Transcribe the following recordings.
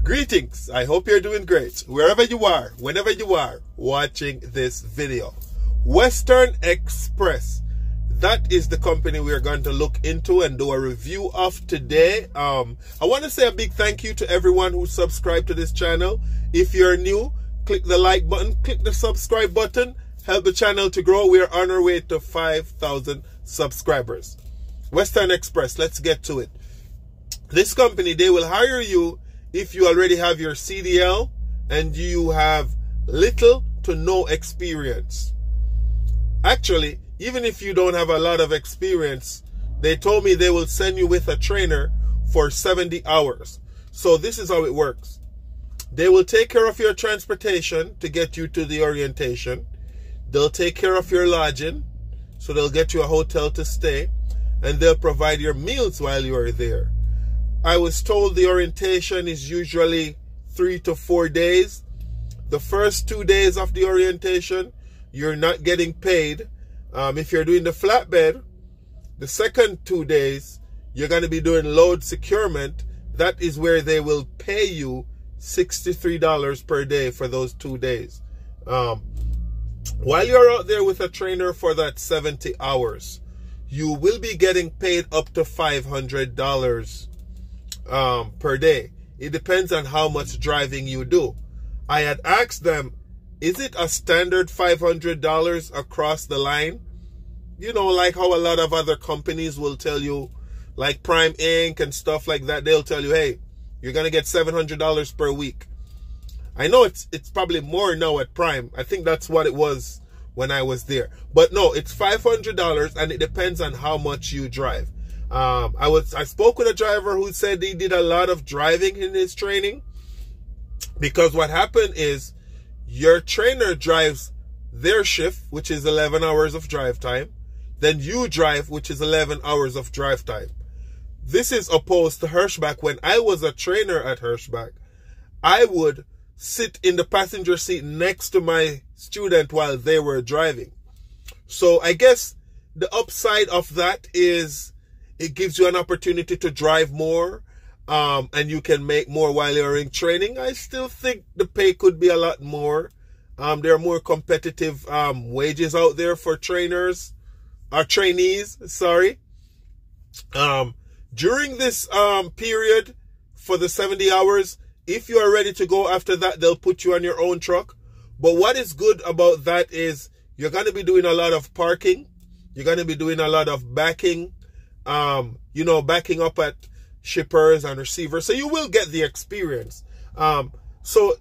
Greetings, I hope you're doing great, wherever you are, whenever you are watching this video. Western Express, that is the company we're going to look into and do a review of today. I want to say a big thank you to everyone who subscribed to this channel. If you're new, click the like button, click the subscribe button, help the channel to grow. We're on our way to 5,000 subscribers. Western Express, let's get to it. This company, they will hire you if you already have your CDL and you have little to no experience. Actually, even if you don't have a lot of experience, they told me they will send you with a trainer for 70 hours. So this is how it works. They will take care of your transportation to get you to the orientation. They'll take care of your lodging, so they'll get you a hotel to stay, and they'll provide your meals while you are there. I was told the orientation is usually 3 to 4 days. The first 2 days of the orientation, you're not getting paid. If you're doing the flatbed, the second 2 days, you're going to be doing load securement. That is where they will pay you $63 per day for those 2 days. While you're out there with a trainer for that 70 hours, you will be getting paid up to $500 per day. It depends on how much driving you do. I had asked them, is it a standard $500 across the line? You know, like how a lot of other companies will tell you, like Prime Inc. and stuff like that, they'll tell you, hey, you're going to get $700 per week. I know it's probably more now at Prime. I think that's what it was when I was there. But no, it's $500 and it depends on how much you drive. I spoke with a driver who said he did a lot of driving in his training, because what happened is your trainer drives their shift, which is 11 hours of drive time. Then you drive, which is 11 hours of drive time. This is opposed to Hirschbach. When I was a trainer at Hirschbach, I would sit in the passenger seat next to my student while they were driving. So I guess the upside of that is it gives you an opportunity to drive more, and you can make more while you're in training. I still think the pay could be a lot more. There are more competitive wages out there for trainers, or trainees, sorry. During this period for the 70 hours, if you are ready to go after that, they'll put you on your own truck. But what is good about that is you're going to be doing a lot of parking. You're going to be doing a lot of backing. Backing up at shippers and receivers. So you will get the experience. So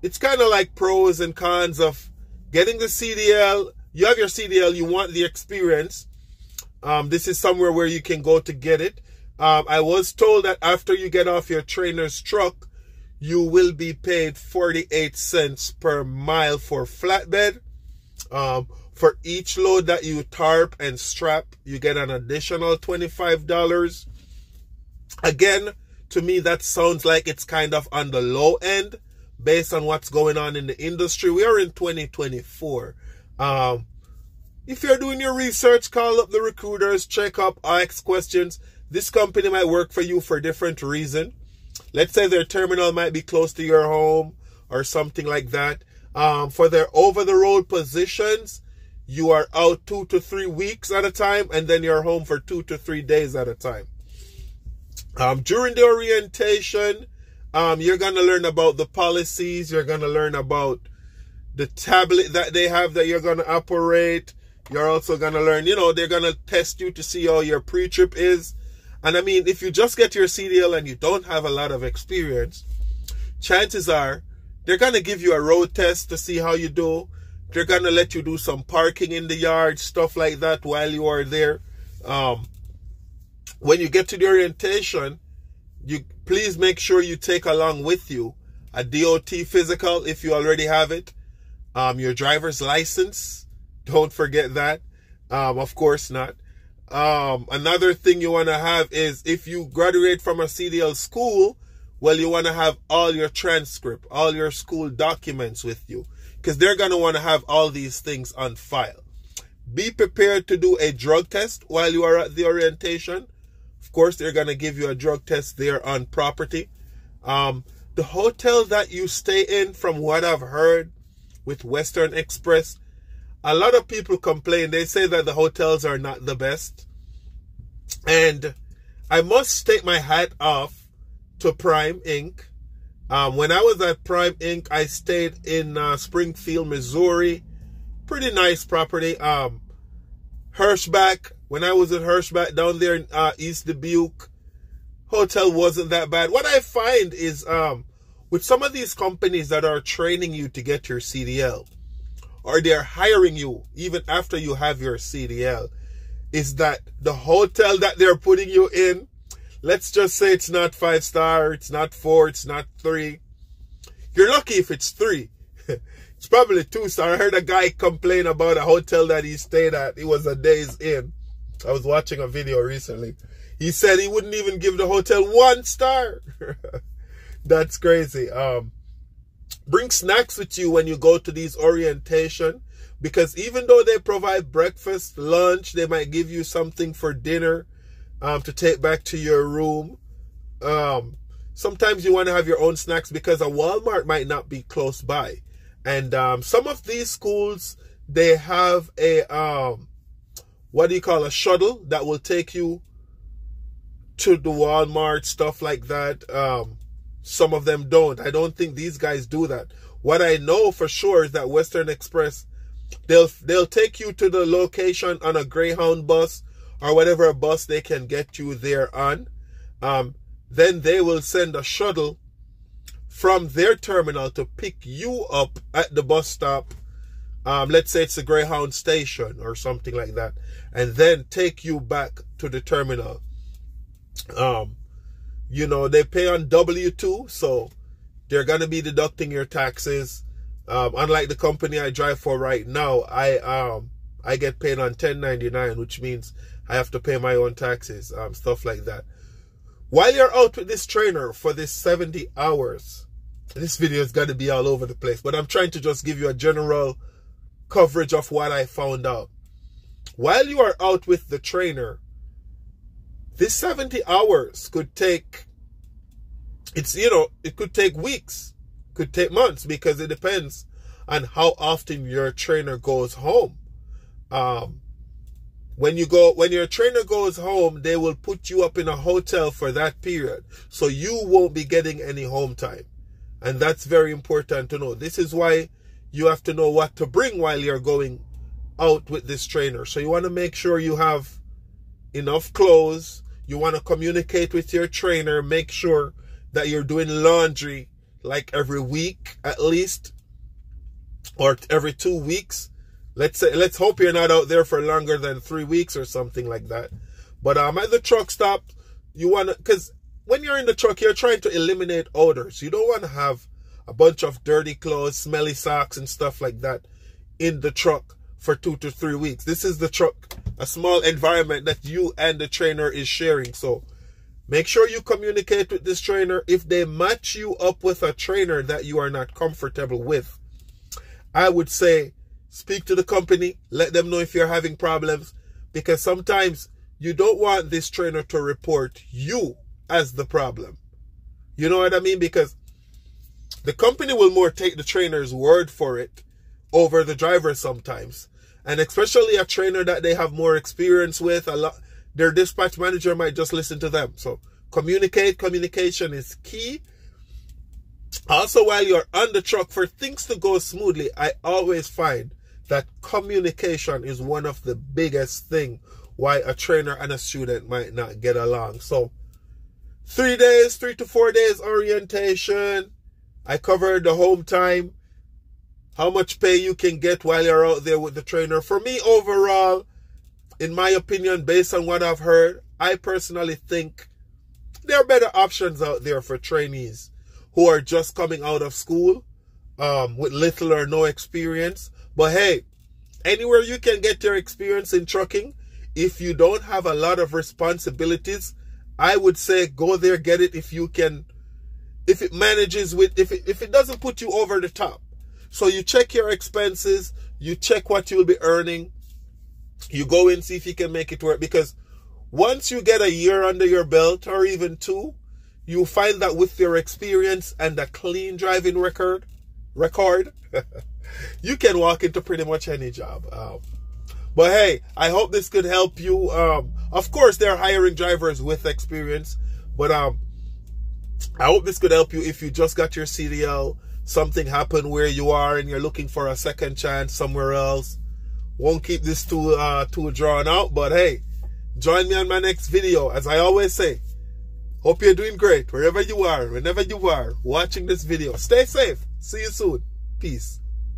it's kind of like pros and cons of getting the CDL. You have your CDL, you want the experience. This is somewhere where you can go to get it. I was told that after you get off your trainer's truck, you will be paid 48 cents per mile for flatbed. For each load that you tarp and strap, you get an additional $25. Again, to me, that sounds like it's kind of on the low end based on what's going on in the industry. We are in 2024. If you're doing your research, call up the recruiters, check up, ask questions. This company might work for you for a different reason. Let's say their terminal might be close to your home or something like that. For their over-the-road positions, you are out 2 to 3 weeks at a time, and then you're home for 2 to 3 days at a time. During the orientation, you're going to learn about the policies. You're going to learn about the tablet that they have that you're going to operate. You're also going to learn, they're going to test you to see how your pre-trip is. And I mean, if you just get your CDL and you don't have a lot of experience, chances are they're going to give you a road test to see how you do. They're going to let you do some parking in the yard, stuff like that while you are there. When you get to the orientation, please make sure you take along with you a DOT physical if you already have it. Your driver's license, don't forget that. Of course not. Another thing you want to have is, if you graduate from a CDL school, well, you want to have all your transcript, all your school documents with you, because they're going to want to have all these things on file. Be prepared to do a drug test while you are at the orientation. Of course, they're going to give you a drug test there on property. the hotel that you stay in, from what I've heard with Western Express, a lot of people complain. They say that the hotels are not the best. And I must take my hat off to Prime Inc. When I was at Prime Inc., I stayed in Springfield, Missouri. Pretty nice property. Hirschbach, when I was at Hirschbach down there in East Dubuque, hotel wasn't that bad. What I find is with some of these companies that are training you to get your CDL, or they're hiring you even after you have your CDL, is that the hotel that they're putting you in, let's just say it's not 5-star, it's not 4, it's not 3. You're lucky if it's 3. It's probably 2-star. I heard a guy complain about a hotel that he stayed at. It was a Days Inn. I was watching a video recently. He said he wouldn't even give the hotel 1 star. That's crazy. Bring snacks with you when you go to these orientation, because even though they provide breakfast, lunch, they might give you something for dinner to take back to your room. Sometimes you want to have your own snacks because a Walmart might not be close by. And some of these schools, they have a, a shuttle that will take you to the Walmart, stuff like that. Some of them don't. I don't think these guys do that. What I know for sure is that Western Express, they'll take you to the location on a Greyhound bus or whatever bus they can get you there on. Then they will send a shuttle from their terminal to pick you up at the bus stop. Let's say it's a Greyhound station or something like that, and then take you back to the terminal. You know, they pay on W-2, so they're going to be deducting your taxes. Unlike the company I drive for right now, I get paid on 1099, which means I have to pay my own taxes, stuff like that. While you're out with this trainer for this 70 hours, this video is going to be all over the place, but I'm trying to just give you a general coverage of what I found out. While you are out with the trainer, this 70 hours could take, it could take weeks, could take months, because it depends on how often your trainer goes home. When your trainer goes home, they will put you up in a hotel for that period, so you won't be getting any home time. And that's very important to know. This is why you have to know what to bring while you're going out with this trainer. So you want to make sure you have enough clothes. You want to communicate with your trainer. Make sure that you're doing laundry like every week at least, or every 2 weeks. Let's hope you're not out there for longer than 3 weeks or something like that. But at the truck stop, you want to, because when you're in the truck, you're trying to eliminate odors. You don't want to have a bunch of dirty clothes, smelly socks and stuff like that in the truck for 2 to 3 weeks. This is the truck, a small environment that you and the trainer is sharing. So make sure you communicate with this trainer. If they match you up with a trainer that you are not comfortable with, I would say speak to the company, let them know if you're having problems, because sometimes you don't want this trainer to report you as the problem. You know what I mean? Because the company will more take the trainer's word for it over the driver sometimes. And especially a trainer that they have more experience with, their dispatch manager might just listen to them. So communication is key. Also, while you're on the truck, for things to go smoothly, I always find that communication is one of the biggest thing why a trainer and a student might not get along. So 3 days, 3 to 4 days orientation. I covered the home time, how much pay you can get while you're out there with the trainer. For me, overall, in my opinion, based on what I've heard, I personally think there are better options out there for trainees who are just coming out of school with little or no experience. But hey, anywhere you can get your experience in trucking, if you don't have a lot of responsibilities, I would say go there, get it if you can, if it manages with, if it doesn't put you over the top. So you check your expenses, you check what you'll be earning, you go and see if you can make it work. Because once you get a year under your belt, or even 2, you find that with your experience and a clean driving record, you can walk into pretty much any job. But hey, I hope this could help you. Of course, they're hiring drivers with experience, but I hope this could help you if you just got your CDL, something happened where you are and you're looking for a second chance somewhere else. Won't keep this too drawn out, but hey, join me on my next video. As I always say, hope you're doing great wherever you are, whenever you are watching this video. Stay safe. See you soon. Peace.